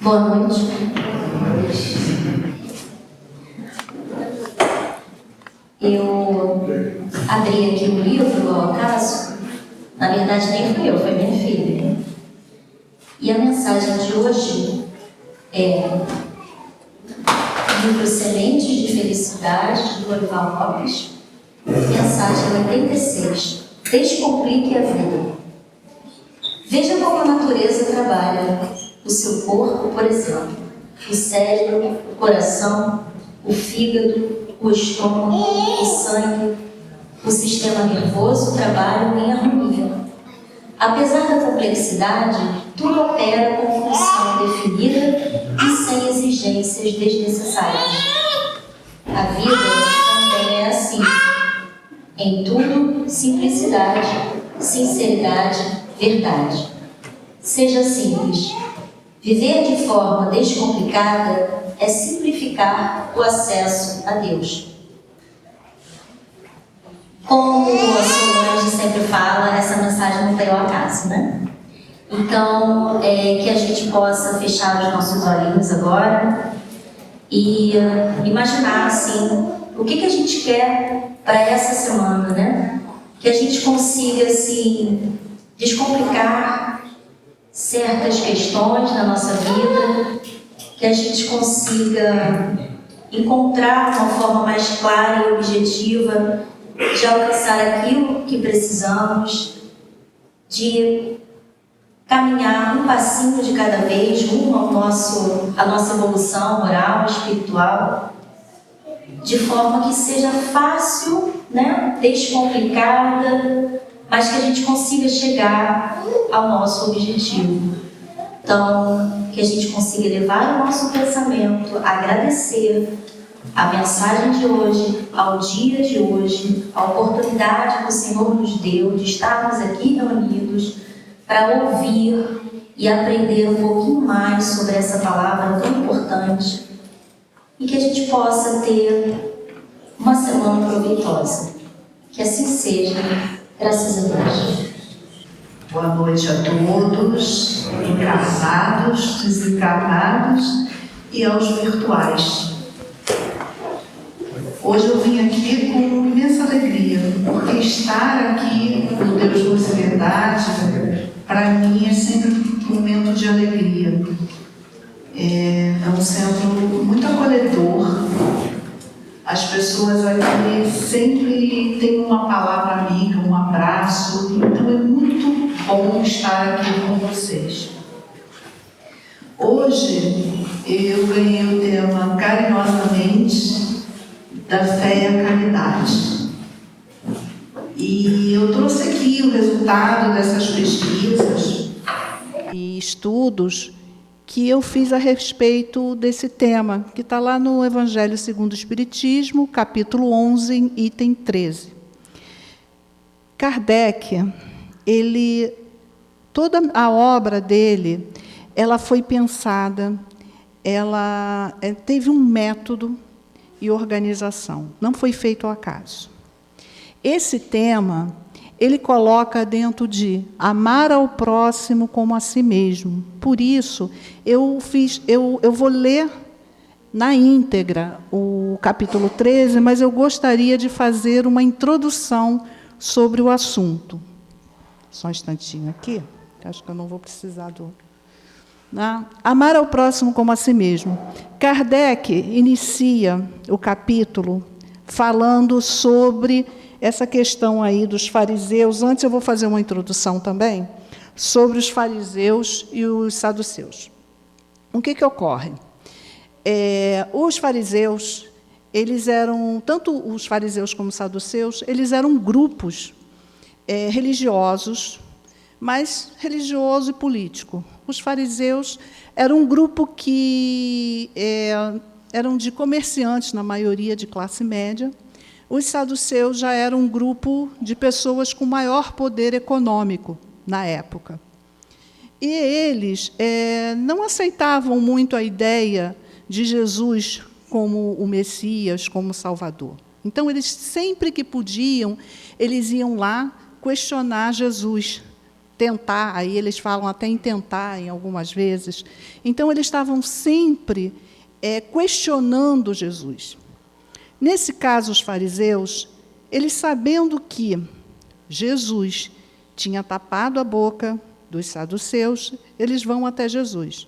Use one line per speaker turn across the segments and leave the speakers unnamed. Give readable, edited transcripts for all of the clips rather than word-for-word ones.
Boa noite. Eu abri aqui o livro, ao acaso. Na verdade, nem fui eu, foi minha filha. E a mensagem de hoje é livro Sementes de Felicidade, de Dorival Lopes, mensagem 86. Descomplique a vida. Veja como a natureza trabalha o seu corpo, por exemplo, o cérebro, o coração, o fígado, o estômago, o sangue, o sistema nervoso trabalham em harmonia. Apesar da complexidade, tudo opera com função definida e sem exigências desnecessárias. A vida também é assim. Em tudo, simplicidade, sinceridade, verdade. Seja simples. Viver de forma descomplicada é simplificar o acesso a Deus. Como a Solange sempre fala, essa mensagem não veio ao acaso, né? Então, que a gente possa fechar os nossos olhinhos agora e imaginar, assim, o que a gente quer para essa semana, né? Que a gente consiga, assim, descomplicar certas questões na nossa vida, que a gente consiga encontrar uma forma mais clara e objetiva de alcançar aquilo que precisamos, de caminhar um passinho de cada vez rumo à nossa evolução moral, espiritual, de forma que seja fácil, né, descomplicada, mas que a gente consiga chegar ao nosso objetivo. Então, que a gente consiga levar o nosso pensamento, agradecer a mensagem de hoje, ao dia de hoje, a oportunidade que o Senhor nos deu de estarmos aqui reunidos para ouvir e aprender um pouquinho mais sobre essa palavra tão importante e que a gente possa ter uma semana proveitosa. Que assim seja, graças a Deus.
Boa noite a todos, encarnados, desencarnados e aos virtuais. Hoje eu vim aqui com imensa alegria, porque estar aqui no Deus Luz e Verdade, para mim é sempre um momento de alegria. É um centro muito acolhedor. As pessoas aqui sempre têm uma palavra amiga, um abraço. Então é muito bom estar aqui com vocês. Hoje eu ganhei o tema carinhosamente da fé e a caridade. E eu trouxe aqui o resultado dessas pesquisas e estudos que eu fiz a respeito desse tema, que está lá no Evangelho segundo o Espiritismo, capítulo 11, item 13. Kardec, toda a obra dele, ela foi pensada, ela teve um método e organização, não foi feito ao acaso. Esse tema, ele coloca dentro de amar ao próximo como a si mesmo. Por isso, eu vou ler na íntegra o capítulo 13, mas eu gostaria de fazer uma introdução sobre o assunto. Só um instantinho aqui, que acho que eu não vou precisar do... Amar ao próximo como a si mesmo. Kardec inicia o capítulo falando sobre essa questão aí dos fariseus. Antes eu vou fazer uma introdução também sobre os fariseus e os saduceus. O que ocorre? Os fariseus, eles eram, tanto os fariseus como os saduceus, eles eram grupos religiosos, mas religioso e político. Os fariseus eram um grupo que eram de comerciantes, na maioria de classe média. Os saduceus já eram um grupo de pessoas com maior poder econômico na época. E eles não aceitavam muito a ideia de Jesus como o Messias, como o Salvador. Então, eles, sempre que podiam, eles iam lá questionar Jesus tentar, aí eles falam até em tentar, em algumas vezes. Então, eles estavam sempre questionando Jesus. Nesse caso, os fariseus, eles sabendo que Jesus tinha tapado a boca dos saduceus, eles vão até Jesus.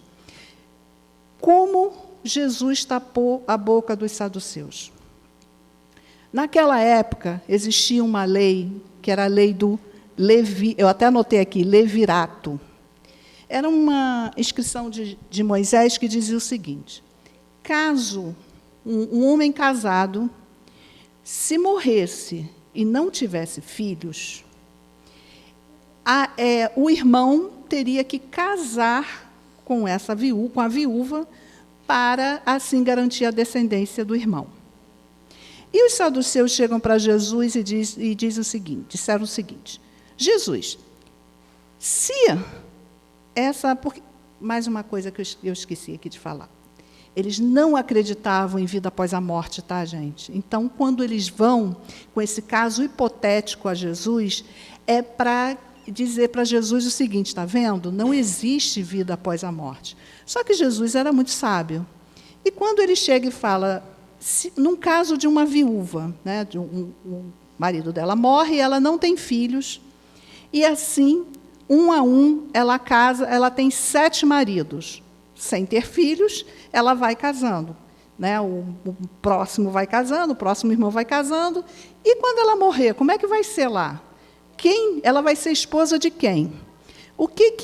Como Jesus tapou a boca dos saduceus? Naquela época, existia uma lei, que era a lei do Levi, eu até anotei aqui, levirato. Era uma inscrição de Moisés que dizia o seguinte: caso um homem casado, se morresse e não tivesse filhos, o irmão teria que casar com a viúva, para assim garantir a descendência do irmão. E os saduceus chegam para Jesus e disseram o seguinte: Jesus, se mais uma coisa que eu esqueci aqui de falar. Eles não acreditavam em vida após a morte, tá, gente? Então, quando eles vão com esse caso hipotético a Jesus, é para dizer para Jesus o seguinte: está vendo? Não existe vida após a morte. Só que Jesus era muito sábio. E quando ele chega e fala, num caso de uma viúva, né, o marido dela morre e ela não tem filhos, e assim, um a um, ela casa, ela tem 7 maridos. Sem ter filhos, ela vai casando. Né? O próximo vai casando, o próximo irmão vai casando. E quando ela morrer, como é que vai ser lá? Ela vai ser esposa de quem? O que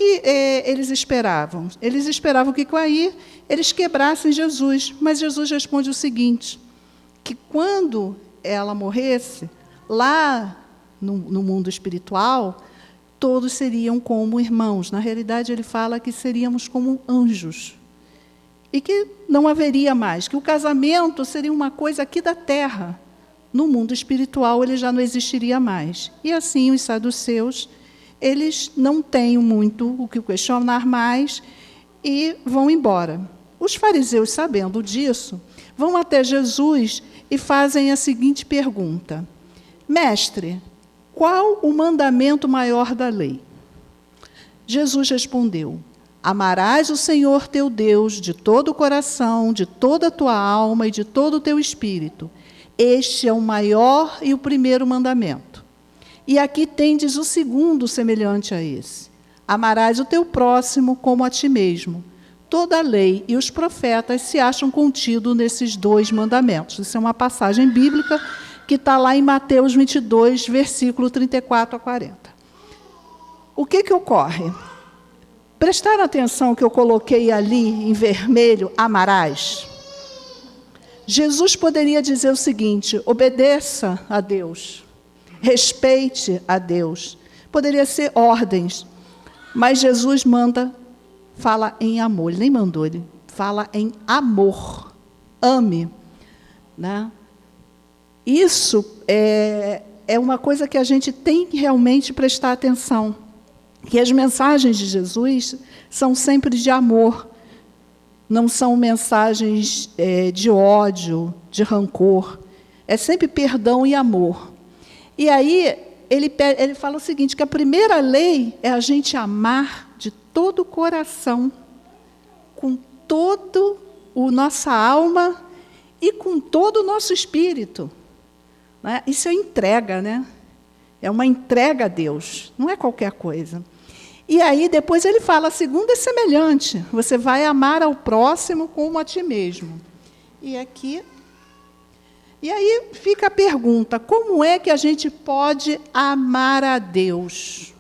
eles esperavam? Eles esperavam que, com aí, eles quebrassem Jesus. Mas Jesus responde o seguinte, que quando ela morresse, lá no mundo espiritual, todos seriam como irmãos. Na realidade, ele fala que seríamos como anjos. E que não haveria mais, que o casamento seria uma coisa aqui da terra. No mundo espiritual, ele já não existiria mais. E assim, os saduceus, eles não têm muito o que questionar mais e vão embora. Os fariseus, sabendo disso, vão até Jesus e fazem a seguinte pergunta: Mestre, qual o mandamento maior da lei? Jesus respondeu: amarás o Senhor teu Deus de todo o coração, de toda a tua alma e de todo o teu espírito. Este é o maior e o primeiro mandamento. E aqui tendes o segundo semelhante a esse: amarás o teu próximo como a ti mesmo. Toda a lei e os profetas se acham contidos nesses 2 mandamentos. Isso é uma passagem bíblica que está lá em Mateus 22, versículo 34 a 40. O que ocorre? Prestaram atenção que eu coloquei ali em vermelho, amarás? Jesus poderia dizer o seguinte: obedeça a Deus, respeite a Deus. Poderia ser ordens, mas Jesus fala em amor. Ele nem mandou, ele fala em amor. Ame. Né? Isso é uma coisa que a gente tem que realmente prestar atenção. Que as mensagens de Jesus são sempre de amor, não são mensagens de ódio, de rancor. É sempre perdão e amor. E aí ele fala o seguinte, que a primeira lei é a gente amar de todo o coração, com todo a nossa alma e com todo o nosso espírito. Né? Isso é entrega, né? É uma entrega a Deus, não é qualquer coisa. E aí, depois ele fala, a segunda é semelhante. Você vai amar ao próximo como a ti mesmo. E aí fica a pergunta, como é que a gente pode amar a Deus?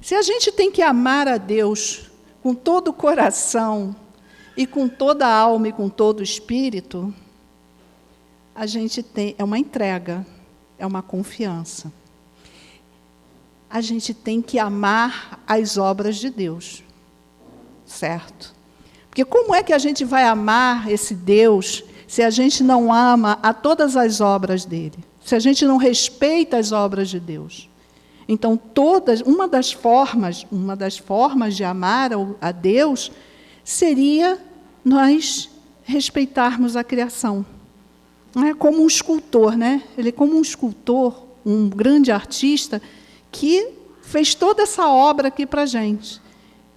Se a gente tem que amar a Deus com todo o coração, e com toda a alma e com todo o espírito, a gente é uma entrega, é uma confiança. A gente tem que amar as obras de Deus, certo? Porque como é que a gente vai amar esse Deus se a gente não ama a todas as obras dele? Se a gente não respeita as obras de Deus? Então, uma das formas de amar a Deus seria nós respeitarmos a criação. Não é como um escultor, né? Ele é como um escultor, um grande artista, que fez toda essa obra aqui para a gente.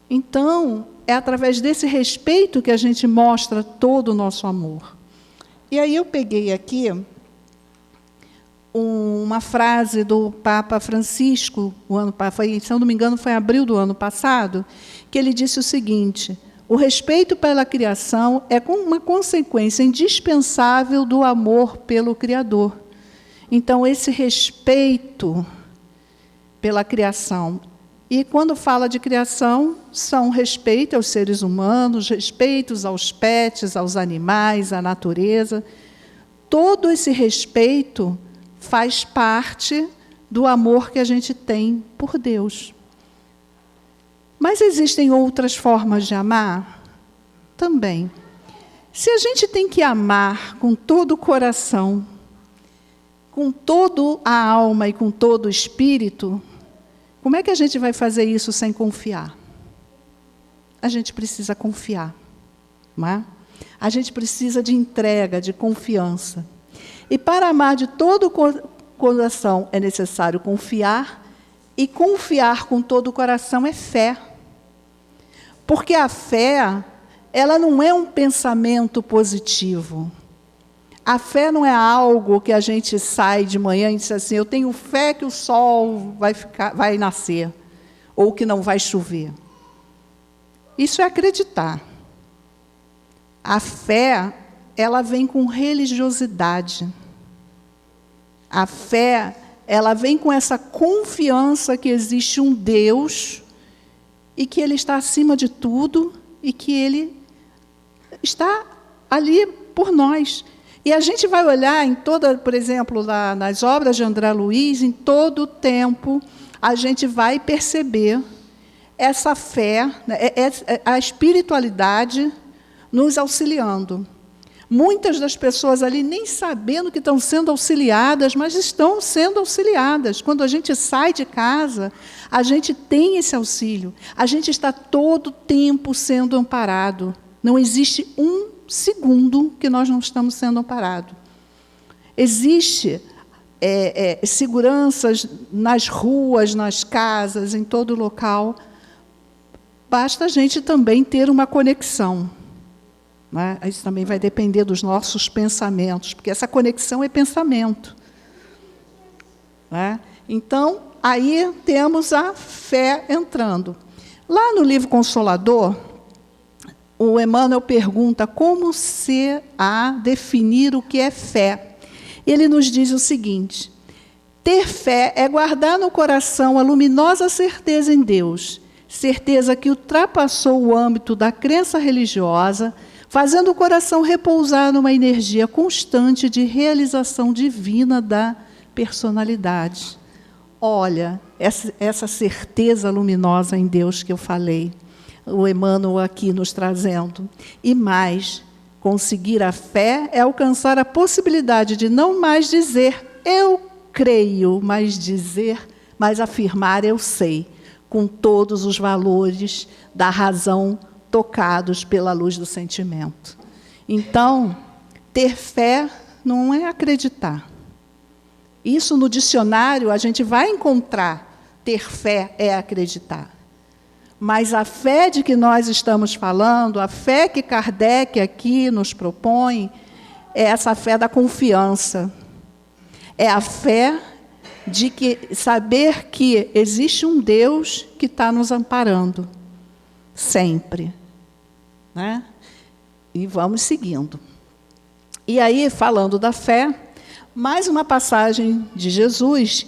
Então, é através desse respeito que a gente mostra todo o nosso amor. E aí eu peguei aqui uma frase do Papa Francisco, se eu não me engano, foi em abril do ano passado, que ele disse o seguinte: o respeito pela criação é uma consequência indispensável do amor pelo Criador. Então, esse respeito pela criação. E quando fala de criação, são respeito aos seres humanos, respeitos aos pets, aos animais, à natureza. Todo esse respeito faz parte do amor que a gente tem por Deus. Mas existem outras formas de amar? Também. Se a gente tem que amar com todo o coração, com toda a alma e com todo o espírito, como é que a gente vai fazer isso sem confiar? A gente precisa confiar, não é? A gente precisa de entrega, de confiança. E para amar de todo o coração é necessário confiar, e confiar com todo o coração é fé. Porque a fé, ela não é um pensamento positivo. A fé não é algo que a gente sai de manhã e diz assim: eu tenho fé que o sol vai nascer, ou que não vai chover. Isso é acreditar. A fé, ela vem com religiosidade. A fé, ela vem com essa confiança que existe um Deus e que Ele está acima de tudo e que Ele está ali por nós. E a gente vai olhar em toda, por exemplo, nas obras de André Luiz, em todo o tempo, a gente vai perceber essa fé, a espiritualidade nos auxiliando. Muitas das pessoas ali nem sabendo que estão sendo auxiliadas, mas estão sendo auxiliadas. Quando a gente sai de casa, a gente tem esse auxílio. A gente está todo o tempo sendo amparado. Não existe um segundo que nós não estamos sendo amparados. Existe seguranças nas ruas, nas casas, em todo local. Basta a gente também ter uma conexão. Né? Isso também vai depender dos nossos pensamentos, porque essa conexão é pensamento. Né? Então, aí temos a fé entrando. Lá no livro Consolador, o Emmanuel pergunta como se há definir o que é fé. Ele nos diz o seguinte: ter fé é guardar no coração a luminosa certeza em Deus, certeza que ultrapassou o âmbito da crença religiosa, fazendo o coração repousar numa energia constante de realização divina da personalidade. Olha, essa certeza luminosa em Deus que eu falei, o Emmanuel aqui nos trazendo. E mais, conseguir a fé é alcançar a possibilidade de não mais dizer eu creio, mas afirmar eu sei, com todos os valores da razão tocados pela luz do sentimento. Então, ter fé não é acreditar. Isso no dicionário a gente vai encontrar. Ter fé é acreditar. Mas a fé de que nós estamos falando, a fé que Kardec aqui nos propõe, é essa fé da confiança. É a fé de saber que existe um Deus que está nos amparando, sempre. Né? E vamos seguindo. E aí, falando da fé, mais uma passagem de Jesus,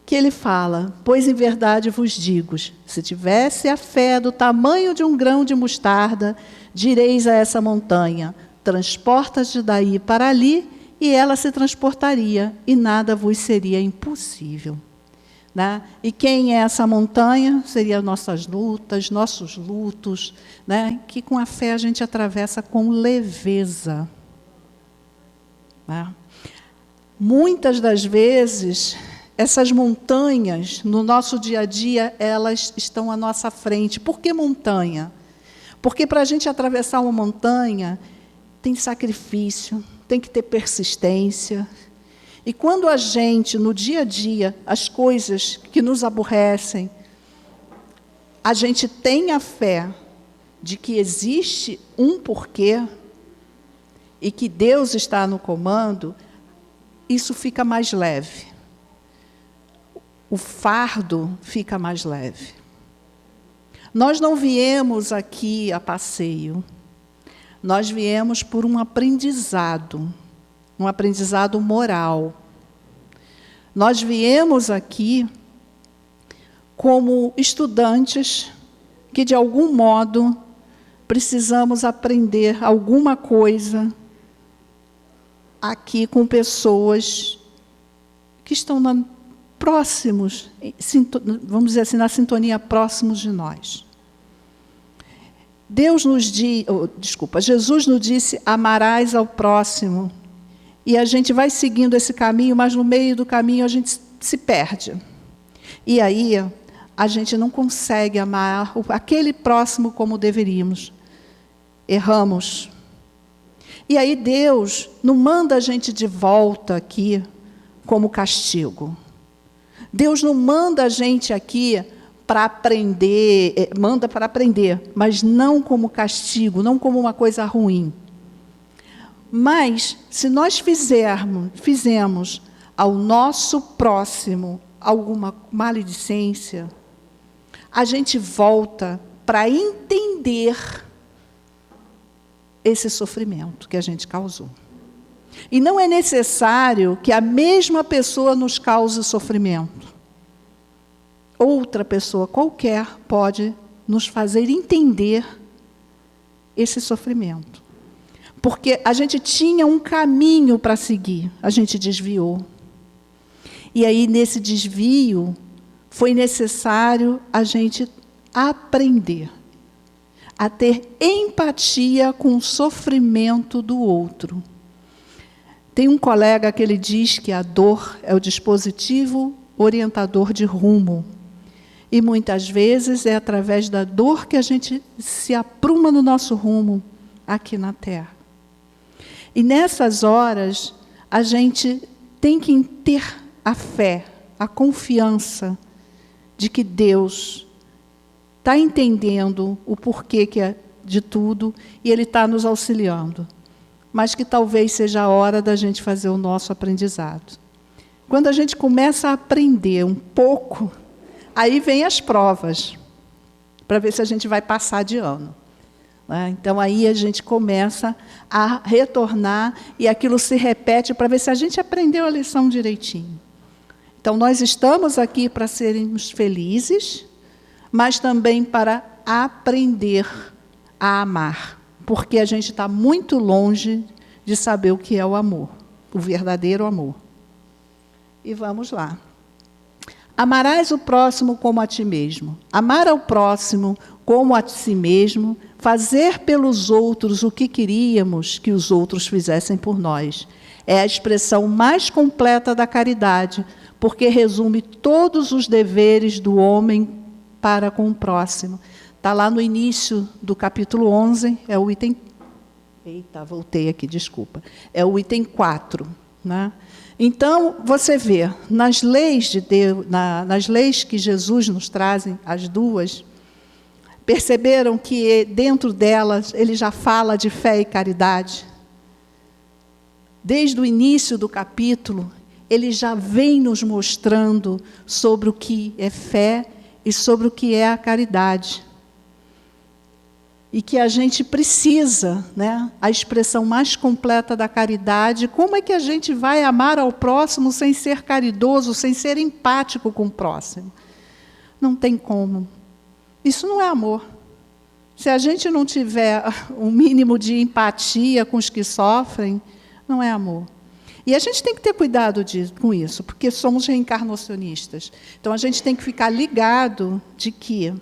que ele fala: pois em verdade vos digo, se tivesse a fé do tamanho de um grão de mostarda, direis a essa montanha, transporta-te daí para ali, e ela se transportaria, e nada vos seria impossível. Né? E quem é essa montanha? Seriam nossas lutas, nossos lutos, né? Que com a fé a gente atravessa com leveza. Né? Muitas das vezes, essas montanhas, no nosso dia a dia, elas estão à nossa frente. Por que montanha? Porque para a gente atravessar uma montanha, tem sacrifício, tem que ter persistência. E quando a gente, no dia a dia, as coisas que nos aborrecem, a gente tem a fé de que existe um porquê e que Deus está no comando, isso fica mais leve. O fardo fica mais leve. Nós não viemos aqui a passeio. Nós viemos por um aprendizado moral. Nós viemos aqui como estudantes que, de algum modo, precisamos aprender alguma coisa aqui com pessoas que estão próximos, vamos dizer assim, na sintonia próximos de nós. Jesus nos disse, amarás ao próximo. E a gente vai seguindo esse caminho, mas no meio do caminho a gente se perde. E aí a gente não consegue amar aquele próximo como deveríamos. Erramos. E aí Deus não manda a gente de volta aqui como castigo. Deus não manda a gente aqui para aprender, manda para aprender, mas não como castigo, não como uma coisa ruim. Mas, se nós fizemos ao nosso próximo alguma maledicência, a gente volta para entender esse sofrimento que a gente causou. E não é necessário que a mesma pessoa nos cause sofrimento. Outra pessoa qualquer pode nos fazer entender esse sofrimento. Porque a gente tinha um caminho para seguir, a gente desviou. E aí, nesse desvio, foi necessário a gente aprender a ter empatia com o sofrimento do outro. Tem um colega que ele diz que a dor é o dispositivo orientador de rumo. E muitas vezes é através da dor que a gente se apruma no nosso rumo aqui na Terra. E nessas horas, a gente tem que ter a fé, a confiança de que Deus está entendendo o porquê que é de tudo e Ele está nos auxiliando. Mas que talvez seja a hora da gente fazer o nosso aprendizado. Quando a gente começa a aprender um pouco, aí vem as provas, para ver se a gente vai passar de ano. Então, aí a gente começa a retornar e aquilo se repete para ver se a gente aprendeu a lição direitinho. Então, nós estamos aqui para sermos felizes, mas também para aprender a amar, porque a gente está muito longe de saber o que é o amor, o verdadeiro amor. E vamos lá. Amarás o próximo como a ti mesmo. Amar ao próximo como a si mesmo, fazer pelos outros o que queríamos que os outros fizessem por nós. É a expressão mais completa da caridade, porque resume todos os deveres do homem para com o próximo. Está lá no início do capítulo 11, é o item... Eita, voltei aqui, desculpa. É o item 4, né? Então, você vê, nas leis de Deus, nas leis que Jesus nos traz, as duas, perceberam que dentro delas ele já fala de fé e caridade? Desde o início do capítulo, ele já vem nos mostrando sobre o que é fé e sobre o que é a caridade. E que a gente precisa, né, a expressão mais completa da caridade. Como é que a gente vai amar ao próximo sem ser caridoso, sem ser empático com o próximo? Não tem como. Isso não é amor. Se a gente não tiver um mínimo de empatia com os que sofrem, não é amor. E a gente tem que ter cuidado com isso, porque somos reencarnacionistas. Então, a gente tem que ficar ligado de que,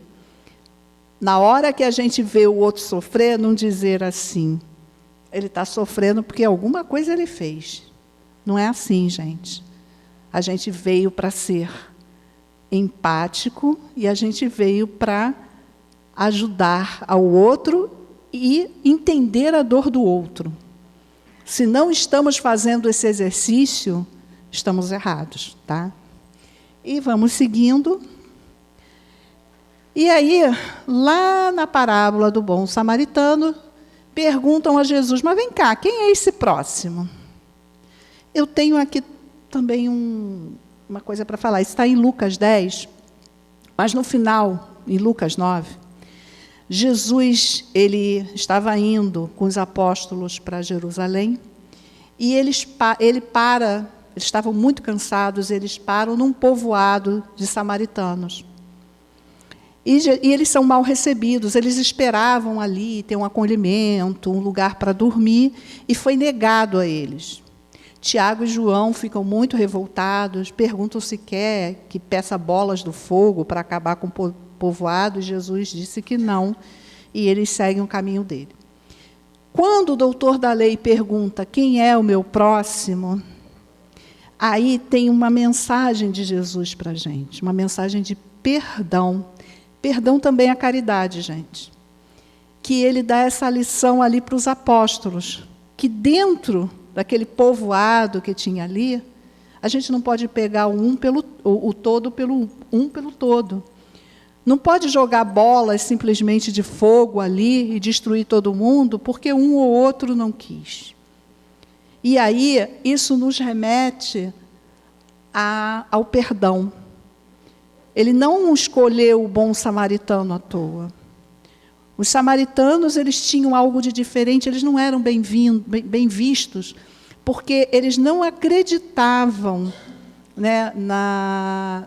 na hora que a gente vê o outro sofrer, não dizer assim, ele está sofrendo porque alguma coisa ele fez. Não é assim, gente. A gente veio para ser empático e a gente veio para ajudar ao outro e entender a dor do outro. Se não estamos fazendo esse exercício, estamos errados, tá? E vamos seguindo. E aí, lá na parábola do bom samaritano, perguntam a Jesus, mas vem cá, quem é esse próximo? Eu tenho aqui também uma coisa para falar. Isso está em Lucas 10, mas no final, em Lucas 9, Jesus ele estava indo com os apóstolos para Jerusalém e eles estavam muito cansados, eles param num povoado de samaritanos. E eles são mal recebidos, eles esperavam ali ter um acolhimento, um lugar para dormir, e foi negado a eles. Tiago e João ficam muito revoltados, perguntam se quer que peça bolas do fogo para acabar com o povoado, e Jesus disse que não, e eles seguem o caminho dele. Quando o doutor da lei pergunta quem é o meu próximo, aí tem uma mensagem de Jesus para a gente, uma mensagem de perdão. Perdão também é caridade, gente. Que ele dá essa lição ali para os apóstolos, que dentro daquele povoado que tinha ali, a gente não pode pegar o todo pelo todo. Não pode jogar bolas simplesmente de fogo ali e destruir todo mundo, porque um ou outro não quis. E aí, isso nos remete ao perdão. Ele não escolheu o bom samaritano à toa. Os samaritanos, eles tinham algo de diferente, eles não eram bem vistos, porque eles não acreditavam, né,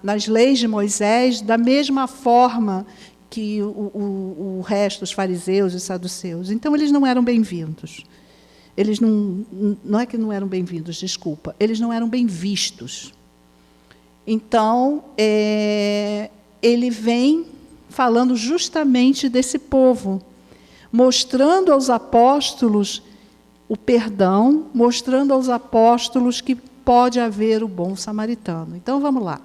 nas leis de Moisés da mesma forma que o resto, os fariseus e saduceus. Então, eles não eram bem-vindos. Eles não é que não eram bem-vindos, desculpa, eles não eram bem vistos. Então, ele vem falando justamente desse povo, mostrando aos apóstolos o perdão, mostrando aos apóstolos que pode haver o bom samaritano. Então, vamos lá.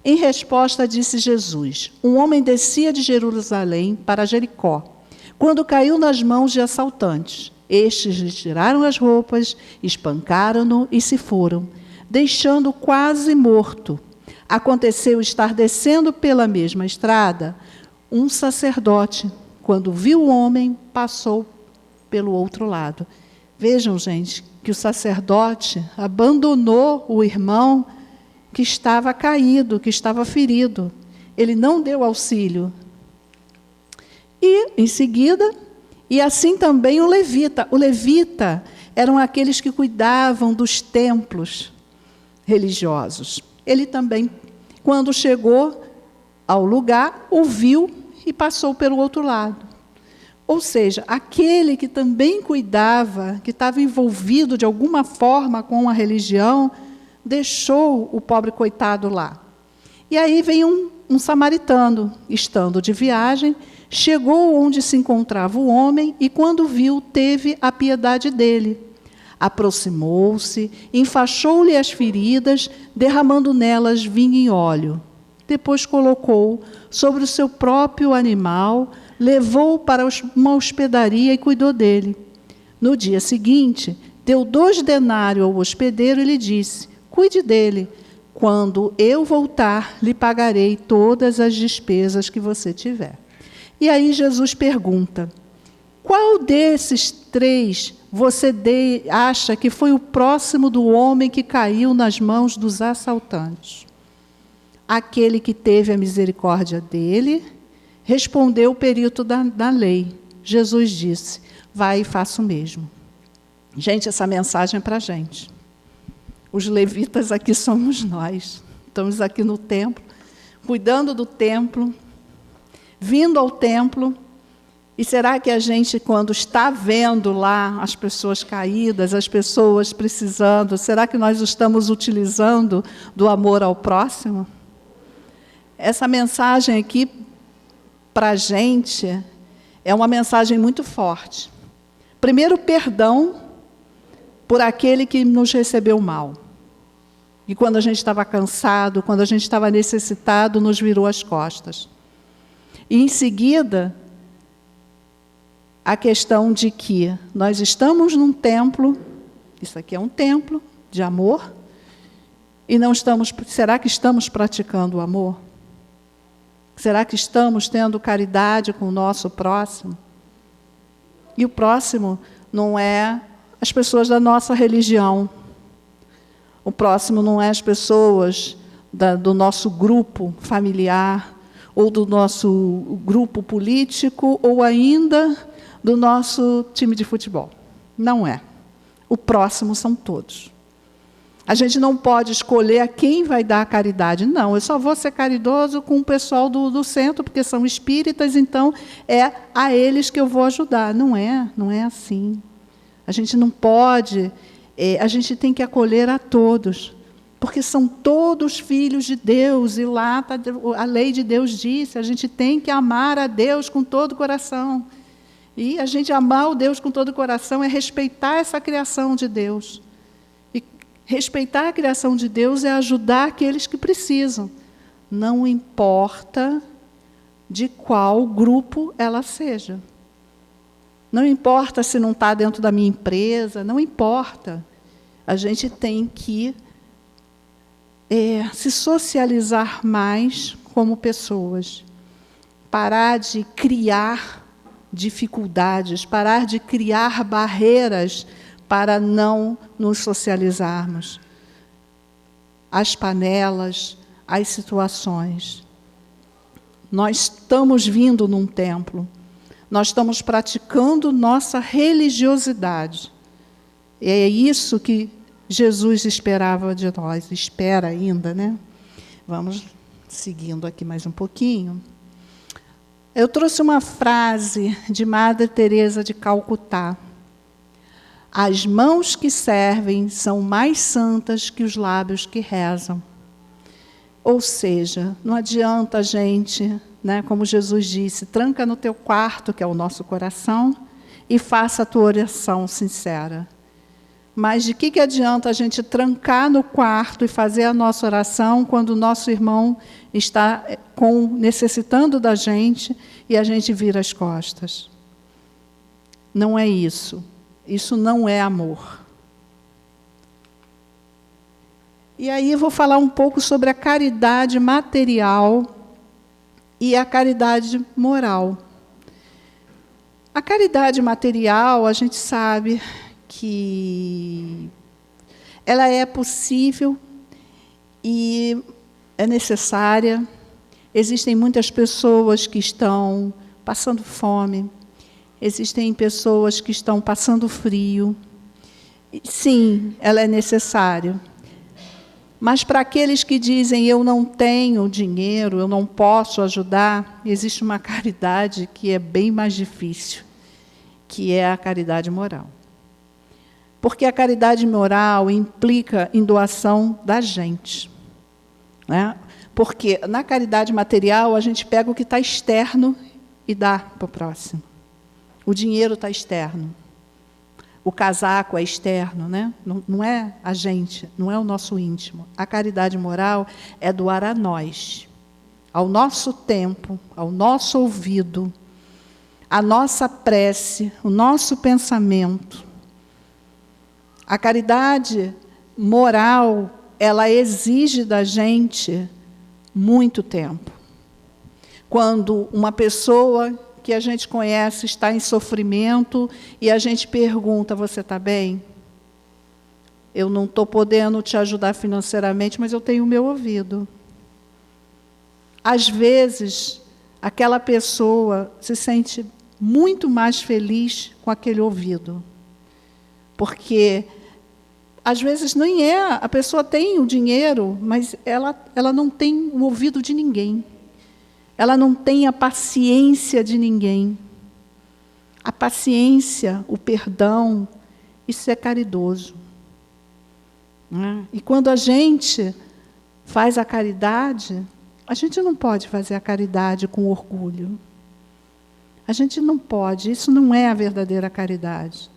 Em resposta, disse Jesus, um homem descia de Jerusalém para Jericó, quando caiu nas mãos de assaltantes. Estes lhe tiraram as roupas, espancaram-no e se foram, deixando-o quase morto. Aconteceu estar descendo pela mesma estrada um sacerdote. Quando viu o homem, passou pelo outro lado. Vejam, gente, que o sacerdote abandonou o irmão que estava caído, que estava ferido. Ele não deu auxílio. E, em seguida, e assim também o levita. O levita eram aqueles que cuidavam dos templos religiosos. Ele também, quando chegou ao lugar, o viu e passou pelo outro lado. Ou seja, aquele que também cuidava, que estava envolvido de alguma forma com a religião, deixou o pobre coitado lá. E aí vem um samaritano, estando de viagem, chegou onde se encontrava o homem e, quando viu, teve a piedade dele. Aproximou-se, enfaixou-lhe as feridas, derramando nelas vinho e óleo. Depois colocou sobre o seu próprio animal, levou-o para uma hospedaria e cuidou dele. No dia seguinte, deu 2 denários ao hospedeiro e lhe disse, cuide dele. Quando eu voltar, lhe pagarei todas as despesas que você tiver. E aí Jesus pergunta, qual desses 3 você acha que foi o próximo do homem que caiu nas mãos dos assaltantes? Aquele que teve a misericórdia dele, respondeu o perito da lei. Jesus disse, vai e faça o mesmo. Gente, essa mensagem é para a gente. Os levitas aqui somos nós. Estamos aqui no templo, cuidando do templo, vindo ao templo. E será que a gente, quando está vendo lá as pessoas caídas, as pessoas precisando, será que nós estamos utilizando do amor ao próximo? Essa mensagem aqui, para a gente, é uma mensagem muito forte. Primeiro, perdão por aquele que nos recebeu mal. E quando a gente estava cansado, quando a gente estava necessitado, nos virou as costas. E, em seguida, a questão de que nós estamos num templo, isso aqui é um templo de amor, e não estamos, será que estamos praticando o amor? Será que estamos tendo caridade com o nosso próximo? E o próximo não é as pessoas da nossa religião. O próximo não é as pessoas do nosso grupo familiar, ou do nosso grupo político, ou ainda do nosso time de futebol. Não é. O próximo são todos. A gente não pode escolher a quem vai dar a caridade. Não, eu só vou ser caridoso com o pessoal do centro, porque são espíritas, então é a eles que eu vou ajudar. Não é assim. A gente não pode, a gente tem que acolher a todos, porque são todos filhos de Deus, e lá a lei de Deus disse, a gente tem que amar a Deus com todo o coração. E a gente amar o Deus com todo o coração é respeitar essa criação de Deus. E respeitar a criação de Deus é ajudar aqueles que precisam. Não importa de qual grupo ela seja. Não importa se não está dentro da minha empresa, não importa. A gente tem que se socializar mais como pessoas. Parar de criar dificuldades, parar de criar barreiras para não nos socializarmos. As panelas, as situações. Nós estamos vindo num templo. Nós estamos praticando nossa religiosidade. E é isso que Jesus esperava de nós, espera ainda, né? Vamos seguindo aqui mais um pouquinho. Eu trouxe uma frase de Madre Teresa de Calcutá. As mãos que servem são mais santas que os lábios que rezam. Ou seja, não adianta a gente, né, como Jesus disse, tranca no teu quarto, que é o nosso coração, e faça a tua oração sincera. Mas de que adianta a gente trancar no quarto e fazer a nossa oração quando o nosso irmão está necessitando da gente e a gente vira as costas? Não é isso. Isso não é amor. E aí eu vou falar um pouco sobre a caridade material e a caridade moral. A caridade material, a gente sabe que ela é possível e é necessária. Existem muitas pessoas que estão passando fome, existem pessoas que estão passando frio. Sim, ela é necessária. Mas para aqueles que dizem, eu não tenho dinheiro, eu não posso ajudar, existe uma caridade que é bem mais difícil, que é a caridade moral. Porque a caridade moral implica em doação da gente, né? Porque na caridade material, a gente pega o que está externo e dá para o próximo. O dinheiro está externo. O casaco é externo, né? Não é a gente, não é o nosso íntimo. A caridade moral é doar a nós, ao nosso tempo, ao nosso ouvido, a nossa prece, o nosso pensamento. A caridade moral, ela exige da gente muito tempo. Quando uma pessoa que a gente conhece está em sofrimento e a gente pergunta, você está bem? Eu não estou podendo te ajudar financeiramente, mas eu tenho o meu ouvido. Às vezes, aquela pessoa se sente muito mais feliz com aquele ouvido. Porque às vezes nem a pessoa tem o dinheiro, mas ela não tem o ouvido de ninguém. Ela não tem a paciência de ninguém. A paciência, o perdão, isso é caridoso. Né? E quando a gente faz a caridade, a gente não pode fazer a caridade com orgulho. A gente não pode, isso não é a verdadeira caridade.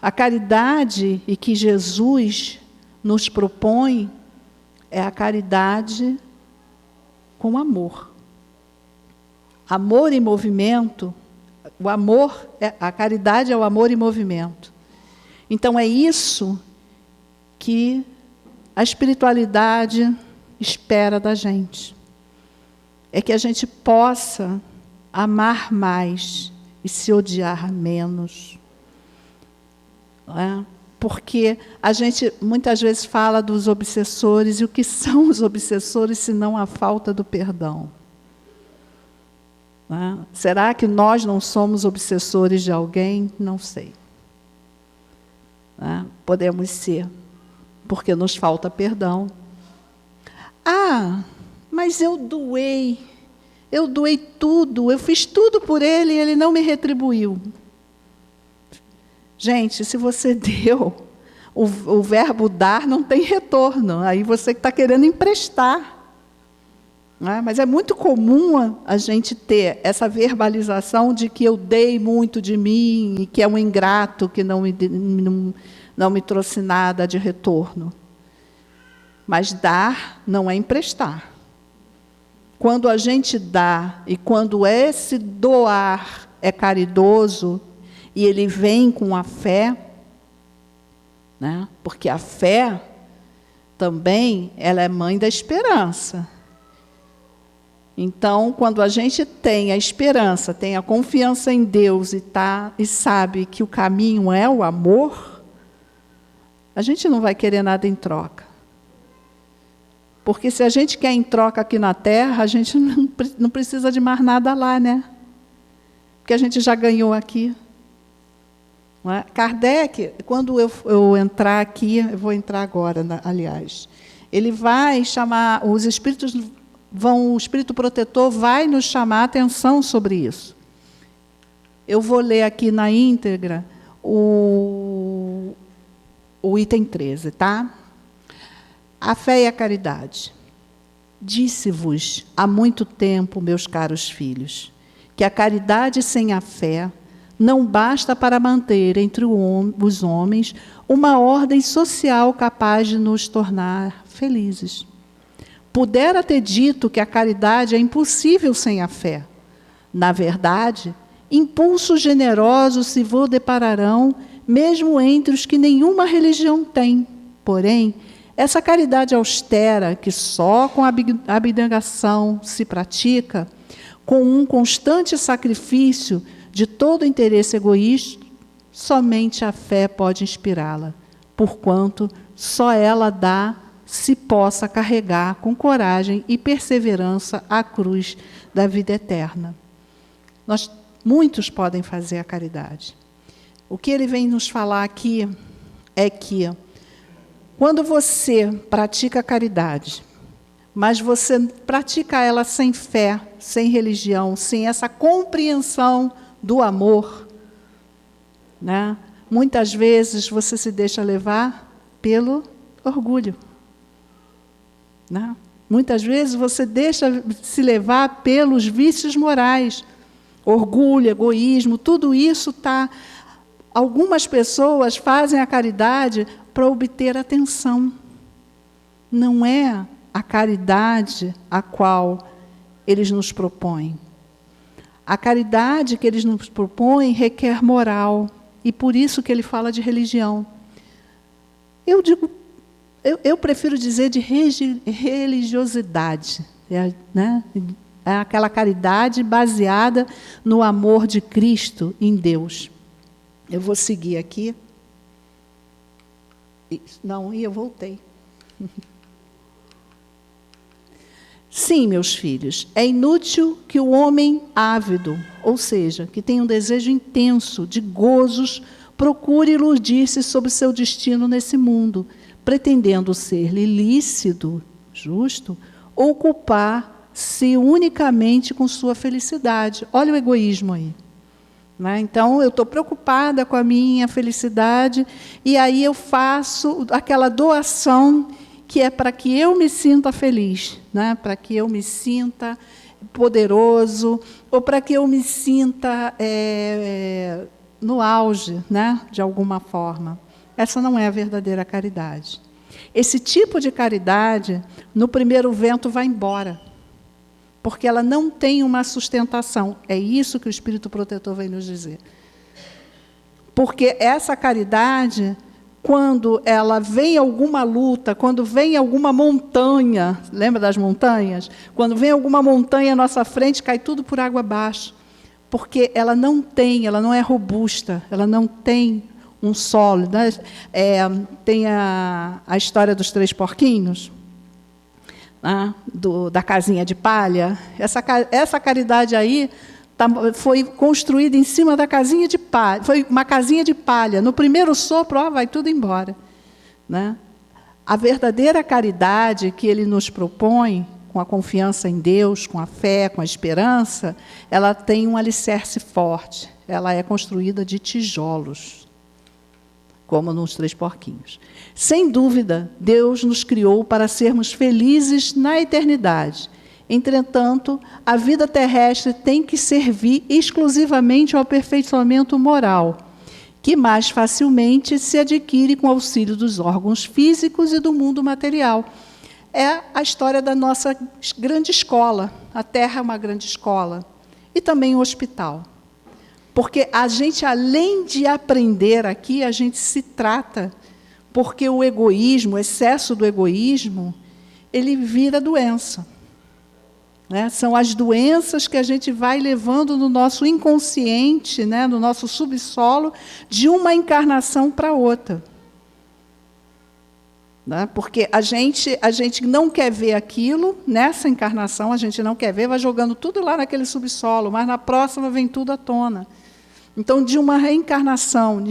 A caridade e que Jesus nos propõe é a caridade com amor. Amor em movimento, a caridade é o amor em movimento. Então é isso que a espiritualidade espera da gente. é que a gente possa amar mais e se odiar menos. Não é? Porque a gente muitas vezes fala dos obsessores, e o que são os obsessores se não a falta do perdão? Não é? Será que nós não somos obsessores de alguém? Não sei. Não é? Podemos ser, porque nos falta perdão. Ah, mas eu doei tudo, eu fiz tudo por ele e ele não me retribuiu. Gente, se você deu, o verbo dar não tem retorno, aí você que está querendo emprestar. Não é? Mas é muito comum a gente ter essa verbalização de que eu dei muito de mim e que é um ingrato que não me trouxe nada de retorno. Mas dar não é emprestar. Quando a gente dá e quando esse doar é caridoso e ele vem com a fé, né? Porque a fé também ela é mãe da esperança. Então, quando a gente tem a esperança, tem a confiança em Deus e sabe que o caminho é o amor, a gente não vai querer nada em troca. Porque se a gente quer em troca aqui na Terra, a gente não precisa de mais nada lá, né? Porque a gente já ganhou aqui. Não é? Kardec, quando eu entrar aqui, eu vou entrar agora, aliás, ele vai chamar, os espíritos o espírito protetor vai nos chamar a atenção sobre isso. Eu vou ler aqui na íntegra o item 13, tá? A fé e a caridade. Disse-vos há muito tempo, meus caros filhos, que a caridade sem a fé não basta para manter entre os homens uma ordem social capaz de nos tornar felizes. Pudera ter dito que a caridade é impossível sem a fé. Na verdade, impulsos generosos se vos depararão, mesmo entre os que nenhuma religião tem. Porém, essa caridade austera, que só com a abnegação se pratica, com um constante sacrifício de todo interesse egoísta, somente a fé pode inspirá-la, porquanto só ela dá se possa carregar com coragem e perseverança a cruz da vida eterna. Muitos podem fazer a caridade. O que ele vem nos falar aqui é que, quando você pratica a caridade, mas você pratica ela sem fé, sem religião, sem essa compreensão do amor, né? Muitas vezes você se deixa levar pelo orgulho. Né? Muitas vezes você deixa se levar pelos vícios morais, orgulho, egoísmo, tudo isso está... Algumas pessoas fazem a caridade para obter atenção. Não é a caridade a qual eles nos propõem. A caridade que eles nos propõem requer moral, e por isso que ele fala de religião. Eu prefiro dizer de religiosidade, né? É aquela caridade baseada no amor de Cristo em Deus. Eu vou seguir aqui. Não, eu voltei. Sim, meus filhos, é inútil que o homem ávido, ou seja, que tem um desejo intenso de gozos, procure iludir-se sobre seu destino nesse mundo, pretendendo ser-lhe lícito, justo, ou culpar-se unicamente com sua felicidade. Olha o egoísmo aí. Né? Então, eu estou preocupada com a minha felicidade, e aí eu faço aquela doação que é para que eu me sinta feliz, né? Para que eu me sinta poderoso, ou para que eu me sinta no auge, né? De alguma forma. Essa não é a verdadeira caridade. Esse tipo de caridade, no primeiro vento, vai embora, porque ela não tem uma sustentação. É isso que o Espírito Protetor vem nos dizer. Porque essa caridade quando ela vem alguma luta, quando vem alguma montanha, lembra das montanhas? Quando vem alguma montanha à nossa frente, cai tudo por água abaixo. Porque ela não é robusta, ela não tem um solo. Né? Tem a história dos 3 porquinhos, né? Da casinha de palha. Essa caridade aí foi construída em cima da casinha de palha. Foi uma casinha de palha. No primeiro sopro, vai tudo embora. Né? A verdadeira caridade que ele nos propõe, com a confiança em Deus, com a fé, com a esperança, ela tem um alicerce forte. Ela é construída de tijolos, como nos 3 porquinhos. Sem dúvida, Deus nos criou para sermos felizes na eternidade. Entretanto, a vida terrestre tem que servir exclusivamente ao aperfeiçoamento moral, que mais facilmente se adquire com o auxílio dos órgãos físicos e do mundo material. É a história da nossa grande escola. A Terra é uma grande escola. E também um hospital. Porque a gente, além de aprender aqui, a gente se trata, porque o egoísmo, o excesso do egoísmo, ele vira doença. Né? São as doenças que a gente vai levando no nosso inconsciente, né? No nosso subsolo, de uma encarnação para outra. Né? Porque a gente não quer ver aquilo, nessa encarnação a gente não quer ver, vai jogando tudo lá naquele subsolo, mas na próxima vem tudo à tona. Então, de uma reencarnação,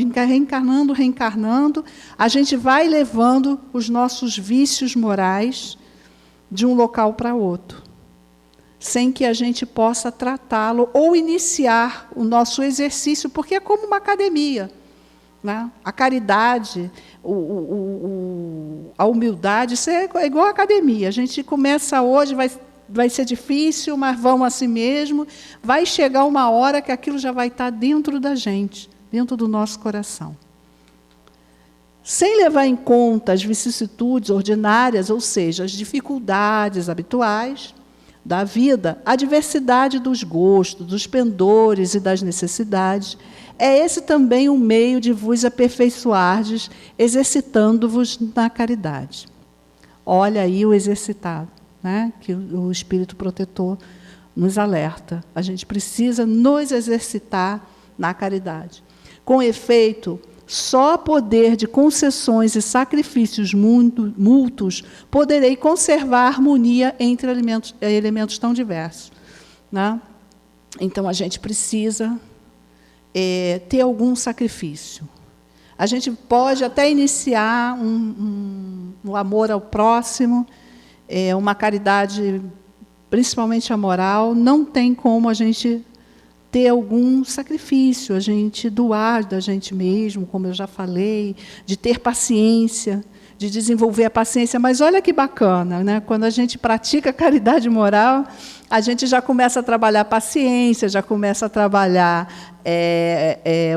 reencarnando, a gente vai levando os nossos vícios morais de um local para outro, sem que a gente possa tratá-lo ou iniciar o nosso exercício, porque é como uma academia. Né? A caridade, a humildade, isso é igual a academia. A gente começa hoje, vai ser difícil, mas vamos assim mesmo. Vai chegar uma hora que aquilo já vai estar dentro da gente, dentro do nosso coração. Sem levar em conta as vicissitudes ordinárias, ou seja, as dificuldades habituais da vida, a diversidade dos gostos, dos pendores e das necessidades, é esse também um meio de vos aperfeiçoardes, exercitando-vos na caridade. Olha aí o exercitado, né, que o Espírito Protetor nos alerta. A gente precisa nos exercitar na caridade. Com efeito, só poder de concessões e sacrifícios mútuos poderei conservar a harmonia entre elementos tão diversos. Né? Então, a gente precisa ter algum sacrifício. A gente pode até iniciar um amor ao próximo, uma caridade, principalmente a moral, não tem como a gente ter algum sacrifício, a gente doar da gente mesmo, como eu já falei, de ter paciência, de desenvolver a paciência. Mas olha que bacana, né? Quando a gente pratica a caridade moral, a gente já começa a trabalhar a paciência, já começa a trabalhar